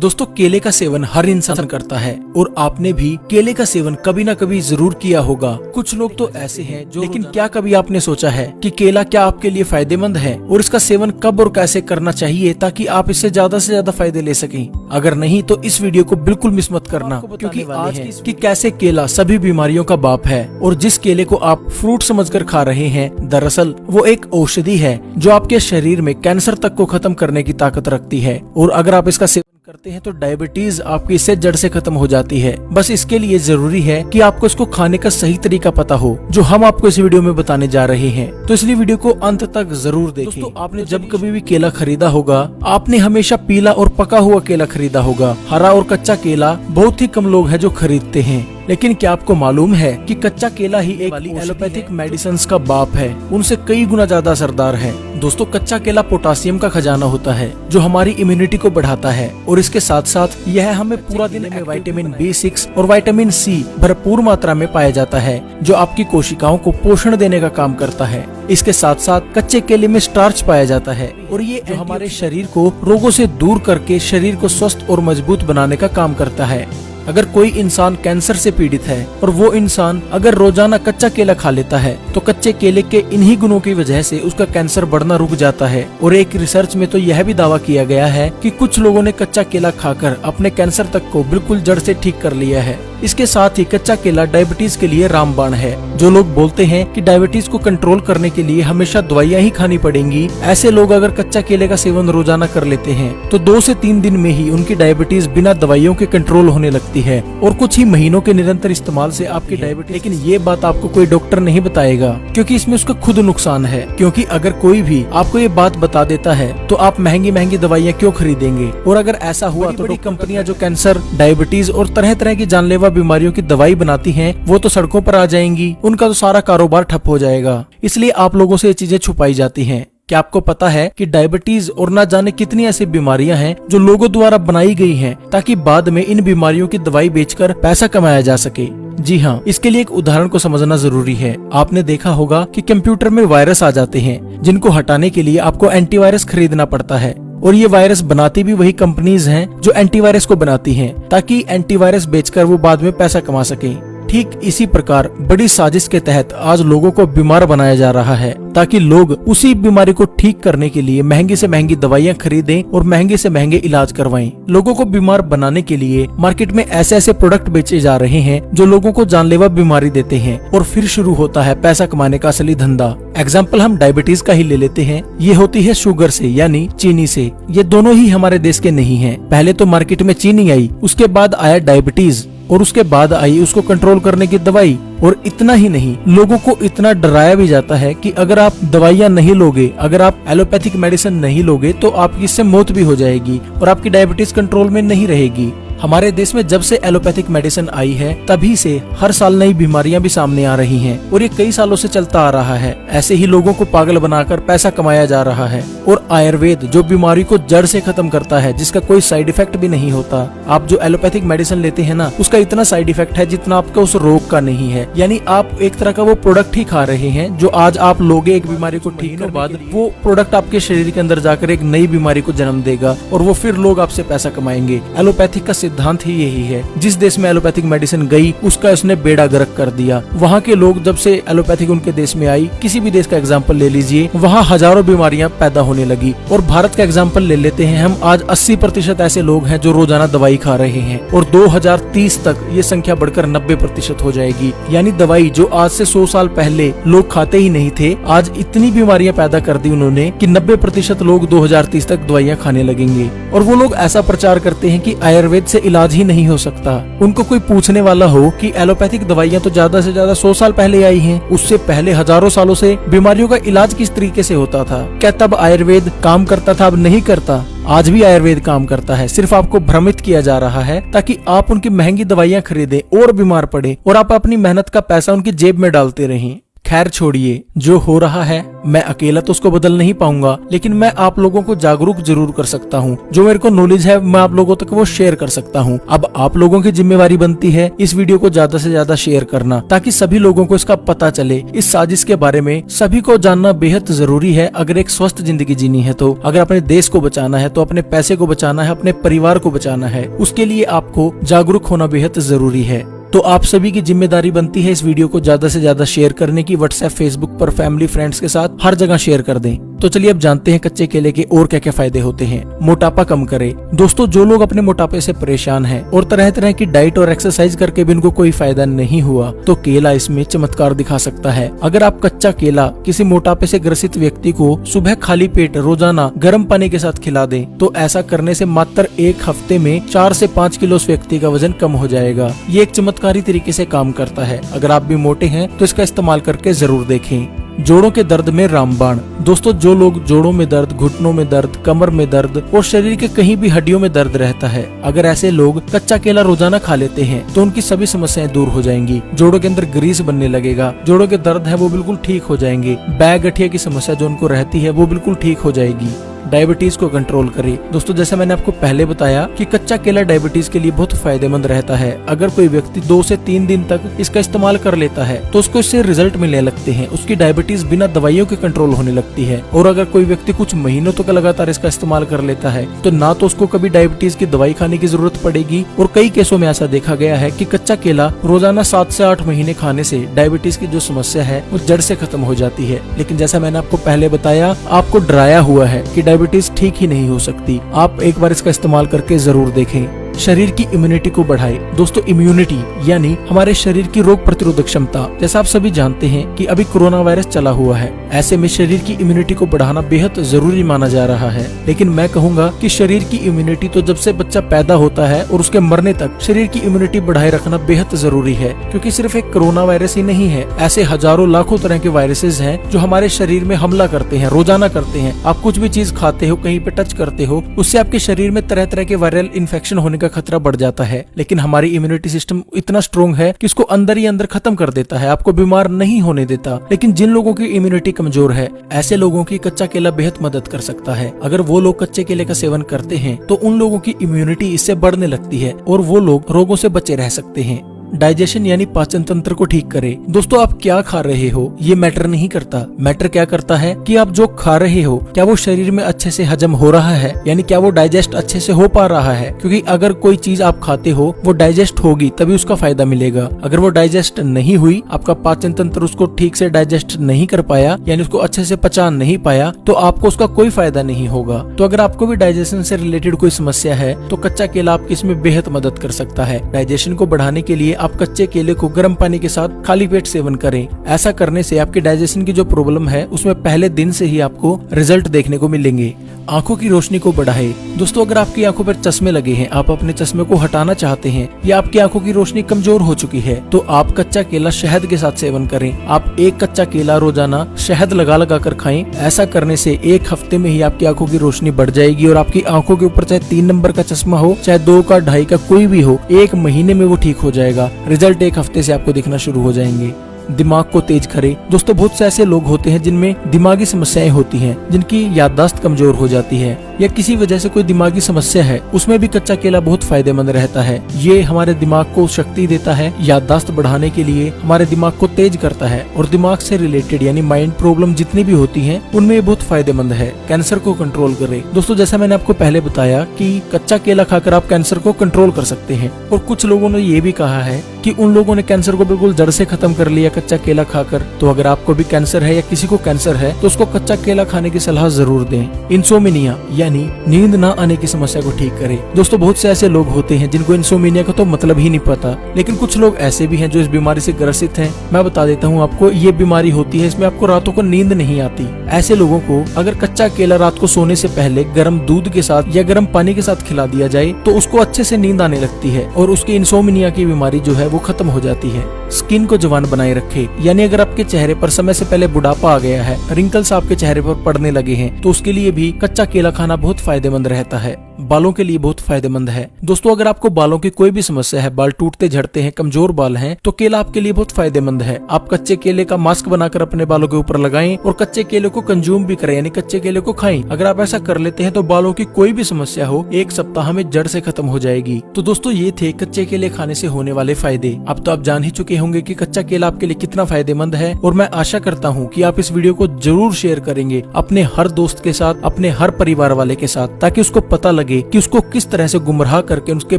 दोस्तों केले का सेवन हर इंसान करता है और आपने भी केले का सेवन कभी ना कभी जरूर किया होगा। कुछ लोग तो ऐसे हैं जो लेकिन क्या कभी आपने सोचा है कि केला क्या आपके लिए फायदेमंद है और इसका सेवन कब और कैसे करना चाहिए ताकि आप इससे ज्यादा से ज्यादा फायदे ले सकें। अगर नहीं तो इस वीडियो को बिल्कुल मिस मत करना, क्योंकि आज कि कैसे केला सभी बीमारियों का बाप है और जिस केले को आप फ्रूट समझकर खा रहे हैं दरअसल वो एक औषधि है जो आपके शरीर में कैंसर तक को खत्म करने की ताकत रखती है। और अगर आप इसका सेवन करते हैं तो डायबिटीज आपकी इससे जड़ से खत्म हो जाती है। बस इसके लिए जरूरी है कि आपको इसको खाने का सही तरीका पता हो, जो हम आपको इस वीडियो में बताने जा रहे हैं। तो इसलिए वीडियो को अंत तक जरूर देखें। दोस्तों आपने जब कभी भी केला खरीदा होगा आपने हमेशा पीला और पका हुआ केला खरीदा होगा। हरा और कच्चा केला बहुत ही कम लोग हैं जो खरीदते हैं। लेकिन क्या आपको मालूम है कि कच्चा केला ही एक एलोपैथिक मेडिसिन का बाप है, उनसे कई गुना ज्यादा असरदार है। दोस्तों कच्चा केला पोटासियम का खजाना होता है जो हमारी इम्यूनिटी को बढ़ाता है और इसके साथ साथ यह हमें पूरा दिन में विटामिन B6 और विटामिन C भरपूर मात्रा में पाया जाता है जो आपकी कोशिकाओं को पोषण देने का काम करता है। इसके साथ साथ कच्चे केले में स्टार्च पाया जाता है और ये हमारे शरीर को रोगों से दूर करके शरीर को स्वस्थ और मजबूत बनाने का काम करता है। अगर कोई इंसान कैंसर से पीड़ित है और वो इंसान अगर रोजाना कच्चा केला खा लेता है तो कच्चे केले के इन्हीं गुणों की वजह से उसका कैंसर बढ़ना रुक जाता है। और एक रिसर्च में तो यह भी दावा किया गया है कि कुछ लोगों ने कच्चा केला खाकर अपने कैंसर तक को बिल्कुल जड़ से ठीक कर लिया है। इसके साथ ही कच्चा केला डायबिटीज के लिए रामबाण है। जो लोग बोलते हैं कि डायबिटीज को कंट्रोल करने के लिए हमेशा दवाइयाँ ही खानी पड़ेंगी, ऐसे लोग अगर कच्चा केले का सेवन रोजाना कर लेते हैं तो 2 से 3 दिन में ही उनकी डायबिटीज बिना दवाइयों के कंट्रोल होने लगती है और कुछ ही महीनों के निरंतर इस्तेमाल से आपकी डायबिटीज। लेकिन ये बात आपको कोई डॉक्टर नहीं बताएगा क्योंकि इसमें उसका खुद नुकसान है। क्योंकि अगर कोई भी आपको ये बात बता देता है तो आप महंगी महंगी दवाइयाँ क्यों खरीदेंगे। और अगर ऐसा हुआ तो बड़ी कंपनियां जो कैंसर, डायबिटीज और तरह तरह की जानलेवा बीमारियों की दवाई बनाती हैं वो तो सड़कों पर आ जाएंगी, उनका तो सारा कारोबार ठप हो जाएगा। इसलिए आप लोगों से ये चीजें छुपाई जाती हैं। क्या आपको पता है कि डायबिटीज और ना जाने कितनी ऐसी बीमारियां हैं जो लोगों द्वारा बनाई गई हैं ताकि बाद में इन बीमारियों की दवाई बेचकर पैसा कमाया जा सके। जी हाँ, इसके लिए एक उदाहरण को समझना जरूरी है। आपने देखा होगा कि कंप्यूटर में वायरस आ जाते हैं जिनको हटाने के लिए आपको एंटीवायरस खरीदना पड़ता है और ये वायरस बनाती भी वही कंपनीज हैं जो एंटीवायरस को बनाती हैं ताकि एंटीवायरस बेचकर वो बाद में पैसा कमा सके। ठीक इसी प्रकार बड़ी साजिश के तहत आज लोगों को बीमार बनाया जा रहा है ताकि लोग उसी बीमारी को ठीक करने के लिए महंगी से महंगी दवाइयां खरीदें और महंगे से महंगे इलाज करवाएं। लोगों को बीमार बनाने के लिए मार्केट में ऐसे ऐसे प्रोडक्ट बेचे जा रहे हैं जो लोगों को जानलेवा बीमारी देते हैं और फिर शुरू होता है पैसा कमाने का असली धंधा। एग्जाम्पल हम डायबिटीज का ही ले लेते हैं। ये होती है शुगर से यानी चीनी से। ये दोनों ही हमारे देश के नहीं है। पहले तो मार्केट में चीनी आई, उसके बाद आया डायबिटीज और उसके बाद आई उसको कंट्रोल करने की दवाई। और इतना ही नहीं, लोगों को इतना डराया भी जाता है कि अगर आप दवाइयाँ नहीं लोगे, अगर आप एलोपैथिक मेडिसिन नहीं लोगे तो आपकी इससे मौत भी हो जाएगी और आपकी डायबिटीज कंट्रोल में नहीं रहेगी। हमारे देश में जब से एलोपैथिक मेडिसिन आई है तभी से हर साल नई बीमारियां भी सामने आ रही हैं और ये कई सालों से चलता आ रहा है। ऐसे ही लोगों को पागल बनाकर पैसा कमाया जा रहा है। और आयुर्वेद जो बीमारी को जड़ से खत्म करता है, जिसका कोई साइड इफेक्ट भी नहीं होता। आप जो एलोपैथिक मेडिसिन लेते हैं ना, उसका इतना साइड इफेक्ट है जितना आपका उस रोग का नहीं है। यानी आप एक तरह का वो प्रोडक्ट ही खा रहे हैं जो आज आप लोगे एक बीमारी को ठीक करने के बाद वो प्रोडक्ट आपके शरीर के अंदर जाकर एक नई बीमारी को जन्म देगा और वो फिर लोग आपसे पैसा कमाएंगे। एलोपैथिक का सिद्धांत ही यही है। जिस देश में एलोपैथिक मेडिसिन गई उसका इसने बेड़ा गर्क कर दिया। वहाँ के लोग जब से एलोपैथिक उनके देश में आई, किसी भी देश का एग्जांपल ले लीजिए, वहाँ हजारों बीमारियां पैदा होने लगी। और भारत का एग्जांपल ले लेते हैं हम, आज 80% ऐसे लोग हैं जो रोजाना दवाई खा रहे हैं और 2030 तक ये संख्या बढ़कर 90% हो जाएगी। यानी दवाई जो आज से 100 साल पहले लोग खाते ही नहीं थे, आज इतनी बीमारियां पैदा कर दी उन्होंने कि 90% लोग 2030 तक दवाइयां खाने लगेंगे। और वो लोग ऐसा प्रचार करते हैं कि आयुर्वेद से इलाज नहीं हो सकता। उनको कोई पूछने वाला हो कि एलोपैथिक दवाइयां तो ज्यादा से ज्यादा 100 साल पहले आई हैं, उससे पहले हजारों सालों से बीमारियों का इलाज किस तरीके से होता था? क्या तब आयुर्वेद काम करता था? अब नहीं करता। आज भी आयुर्वेद काम करता है, सिर्फ आपको भ्रमित किया जा रहा है ताकि आप उनकी महंगी दवाइयां खरीदें और बीमार पड़े और आप अपनी मेहनत का पैसा उनकी जेब में डालते रहें। खैर छोड़िए, जो हो रहा है मैं अकेला तो उसको बदल नहीं पाऊंगा, लेकिन मैं आप लोगों को जागरूक जरूर कर सकता हूँ। जो मेरे को नॉलेज है मैं आप लोगों तक वो शेयर कर सकता हूँ। अब आप लोगों की जिम्मेवारी बनती है इस वीडियो को ज्यादा से ज्यादा शेयर करना, ताकि सभी लोगों को इसका पता चले। इस साजिश के बारे में सभी को जानना बेहद जरूरी है अगर एक स्वस्थ जिंदगी जीनी है तो। अगर अपने देश को बचाना है तो अपने पैसे को बचाना है, अपने परिवार को बचाना है, उसके लिए आपको जागरूक होना बेहद जरूरी है। तो आप सभी की जिम्मेदारी बनती है इस वीडियो को ज्यादा से ज्यादा शेयर करने की। व्हाट्सएप, फेसबुक पर, फैमिली, फ्रेंड्स के साथ हर जगह शेयर कर दें। तो चलिए अब जानते हैं कच्चे केले के और क्या क्या फायदे होते हैं। मोटापा कम करे। दोस्तों, जो लोग अपने मोटापे से परेशान हैं और तरह तरह की डाइट और एक्सरसाइज करके भी उनको कोई फायदा नहीं हुआ, तो केला इसमें चमत्कार दिखा सकता है। अगर आप कच्चा केला किसी मोटापे से ग्रसित व्यक्ति को सुबह खाली पेट रोजाना गर्म पानी के साथ खिला दें, तो ऐसा करने से मात्र 1 हफ्ते में 4 से 5 किलो उस व्यक्ति का वजन कम हो जाएगा। ये एक चमत्कारी तरीके से काम करता है। अगर आप भी मोटे हैं तो इसका इस्तेमाल करके जरूर देखें। जोड़ों के दर्द में रामबाण। दोस्तों, जो लोग जोड़ों में दर्द, घुटनों में दर्द, कमर में दर्द और शरीर के कहीं भी हड्डियों में दर्द रहता है, अगर ऐसे लोग कच्चा केला रोजाना खा लेते हैं तो उनकी सभी समस्याएं दूर हो जाएंगी। जोड़ों के अंदर ग्रीस बनने लगेगा, जोड़ों के दर्द है वो बिल्कुल ठीक हो जाएंगे, बैक गठिया की समस्या जो उनको रहती है वो बिल्कुल ठीक हो जाएगी। डायबिटीज को कंट्रोल करे। दोस्तों, जैसे मैंने आपको पहले बताया कि कच्चा केला डायबिटीज के लिए बहुत फायदेमंद रहता है। अगर कोई व्यक्ति 2 से 3 दिन तक इसका इस्तेमाल कर लेता है तो उसको इससे रिजल्ट मिलने लगते हैं, उसकी डायबिटीज बिना दवाइयों के कंट्रोल होने लगती है। और अगर कोई व्यक्ति कुछ महीनों तक लगातार इसका इस्तेमाल कर लेता है तो ना तो उसको कभी डायबिटीज की दवाई खाने की जरूरत पड़ेगी, और कई केसों में ऐसा देखा गया है कि कच्चा केला रोजाना 7 से 8 महीने खाने से डायबिटीज की जो समस्या है वो जड़ से खत्म हो जाती है। लेकिन जैसा मैंने आपको पहले बताया, आपको डराया हुआ है कि डायबिटीज ठीक ही नहीं हो सकती। आप एक बार इसका इस्तेमाल करके जरूर देखें। शरीर की इम्यूनिटी को बढ़ाए। दोस्तों, इम्यूनिटी यानी हमारे शरीर की रोग प्रतिरोधक क्षमता। जैसा आप सभी जानते हैं कि अभी कोरोना वायरस चला हुआ है, ऐसे में शरीर की इम्यूनिटी को बढ़ाना बेहद जरूरी माना जा रहा है। लेकिन मैं कहूँगा कि शरीर की इम्यूनिटी तो जब से बच्चा पैदा होता है और उसके मरने तक शरीर की इम्यूनिटी बढ़ाए रखना बेहद जरूरी है, क्योंकि सिर्फ एक कोरोना वायरस ही नहीं है, ऐसे हजारों लाखों तरह के वायरसेस हैं जो हमारे शरीर में हमला करते हैं, रोजाना करते हैं। आप कुछ भी चीज खाते हो, कहीं पे टच करते हो, उससे आपके शरीर में तरह तरह के वायरल इन्फेक्शन होने का खतरा बढ़ जाता है। लेकिन हमारी इम्यूनिटी सिस्टम इतना स्ट्रॉन्ग है कि इसको अंदर ही अंदर खत्म कर देता है, आपको बीमार नहीं होने देता। लेकिन जिन लोगों की इम्यूनिटी कमजोर है, ऐसे लोगों की कच्चा केला बेहद मदद कर सकता है। अगर वो लोग कच्चे केले का सेवन करते हैं तो उन लोगों की इम्यूनिटी इससे बढ़ने लगती है और वो लोग रोगों से बचे रह सकते हैं। डाइजेशन यानी पाचन तंत्र को ठीक करे। दोस्तों, आप क्या खा रहे हो ये मैटर नहीं करता। मैटर क्या करता है कि आप जो खा रहे हो क्या वो शरीर में अच्छे से हजम हो रहा है, यानी क्या वो डाइजेस्ट अच्छे से हो पा रहा है। क्योंकि अगर कोई चीज आप खाते हो वो डाइजेस्ट होगी तभी उसका फायदा मिलेगा। अगर वो डाइजेस्ट नहीं हुई, आपका पाचन तंत्र उसको ठीक से डाइजेस्ट नहीं कर पाया, यानी उसको अच्छे से पचा नहीं पाया, तो आपको उसका कोई फायदा नहीं होगा। तो अगर आपको भी डाइजेशन से रिलेटेड कोई समस्या है तो कच्चा केला आपकी इसमें बेहद मदद कर सकता है। डाइजेशन को बढ़ाने के लिए आप कच्चे केले को गर्म पानी के साथ खाली पेट सेवन करें। ऐसा करने से आपके डाइजेशन की जो प्रॉब्लम है उसमें पहले दिन से ही आपको रिजल्ट देखने को मिलेंगे। आंखों की रोशनी को बढ़ाए। दोस्तों, अगर आपकी आंखों पर चश्मे लगे हैं, आप अपने चश्मे को हटाना चाहते हैं या आपकी आंखों की रोशनी कमजोर हो चुकी है, तो आप कच्चा केला शहद के साथ सेवन करें। आप 1 कच्चा केला रोजाना शहद लगा लगा कर खाएं। ऐसा करने से 1 हफ्ते में ही आपकी आंखों की रोशनी बढ़ जाएगी और आपकी आंखों के ऊपर चाहे 3 नंबर का चश्मा हो, चाहे 2 का, 2.5 का, कोई भी हो, 1 महीने में वो ठीक हो जाएगा। रिजल्ट 1 हफ्ते से आपको दिखना शुरू हो जाएंगे। दिमाग को तेज करे। दोस्तों, बहुत से ऐसे लोग होते हैं जिनमें दिमागी समस्याएं होती हैं, जिनकी याददाश्त कमजोर हो जाती है या किसी वजह से कोई दिमागी समस्या है, उसमें भी कच्चा केला बहुत फायदेमंद रहता है। ये हमारे दिमाग को शक्ति देता है, याददाश्त बढ़ाने के लिए हमारे दिमाग को तेज करता है और दिमाग से रिलेटेड यानी माइंड प्रॉब्लम जितनी भी होती हैं उनमें ये बहुत फायदेमंद है। कैंसर को कंट्रोल करे। दोस्तों, जैसा मैंने आपको पहले बताया कि कच्चा केला खाकर आप कैंसर को कंट्रोल कर सकते हैं, और कुछ लोगों ने ये भी कहा है कि उन लोगों ने कैंसर को बिल्कुल जड़ से खत्म कर लिया कच्चा केला खाकर। तो अगर आपको भी कैंसर है या किसी को कैंसर है तो उसको कच्चा केला खाने की सलाह जरूर दें। इंसोमिनिया यानी नींद ना आने की समस्या को ठीक करे। दोस्तों, बहुत से ऐसे लोग होते हैं जिनको इंसोमिनिया का तो मतलब ही नहीं पता, लेकिन कुछ लोग ऐसे भी हैं जो इस बीमारी से ग्रसित हैं। मैं बता देता हूँ आपको, ये बीमारी होती है, इसमें आपको रातों को नींद नहीं आती। ऐसे लोगों को अगर कच्चा केला रात को सोने से पहले गर्म दूध के साथ या गर्म पानी के साथ खिला दिया जाए तो उसको अच्छे से नींद आने लगती है और उसकी इंसोमिनिया की बीमारी जो है वो खत्म हो जाती है। स्किन को जवान बनाए रखे, यानी अगर आपके चेहरे पर समय से पहले बुढ़ापा आ गया है, रिंकल्स आपके चेहरे पर पड़ने लगे हैं, तो उसके लिए भी कच्चा केला खाना बहुत फायदेमंद रहता है। बालों के लिए बहुत फायदेमंद है। दोस्तों अगर आपको बालों की कोई भी समस्या है, बाल टूटते झड़ते हैं, कमजोर बाल हैं, तो केला आपके लिए बहुत फायदेमंद है। आप कच्चे केले का मास्क बनाकर अपने बालों के ऊपर लगाएं और कच्चे केले को कंज्यूम भी करें, यानी कच्चे केले को खाएं। अगर आप ऐसा कर लेते हैं तो बालों की कोई भी समस्या हो 1 सप्ताह में जड़ से खत्म हो जाएगी। तो दोस्तों ये थे कच्चे केले खाने से होने वाले फायदे। अब तो आप जान ही चुके होंगे कि कच्चा केला आपके लिए कितना फायदेमंद है, और मैं आशा करता हूँ कि आप इस वीडियो को जरूर शेयर करेंगे अपने हर दोस्त के साथ, अपने हर परिवार वाले के साथ, ताकि उसको पता लगे कि उसको किस तरह से गुमराह करके उसके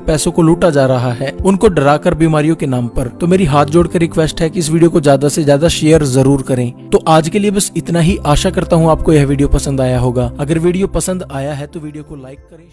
पैसों को लूटा जा रहा है, उनको डराकर बीमारियों के नाम पर। तो मेरी हाथ जोड़कर रिक्वेस्ट है कि इस वीडियो को ज्यादा से ज्यादा शेयर जरूर करें। तो आज के लिए बस इतना ही। आशा करता हूँ आपको यह वीडियो पसंद आया होगा। अगर वीडियो पसंद आया है तो वीडियो को लाइक करें।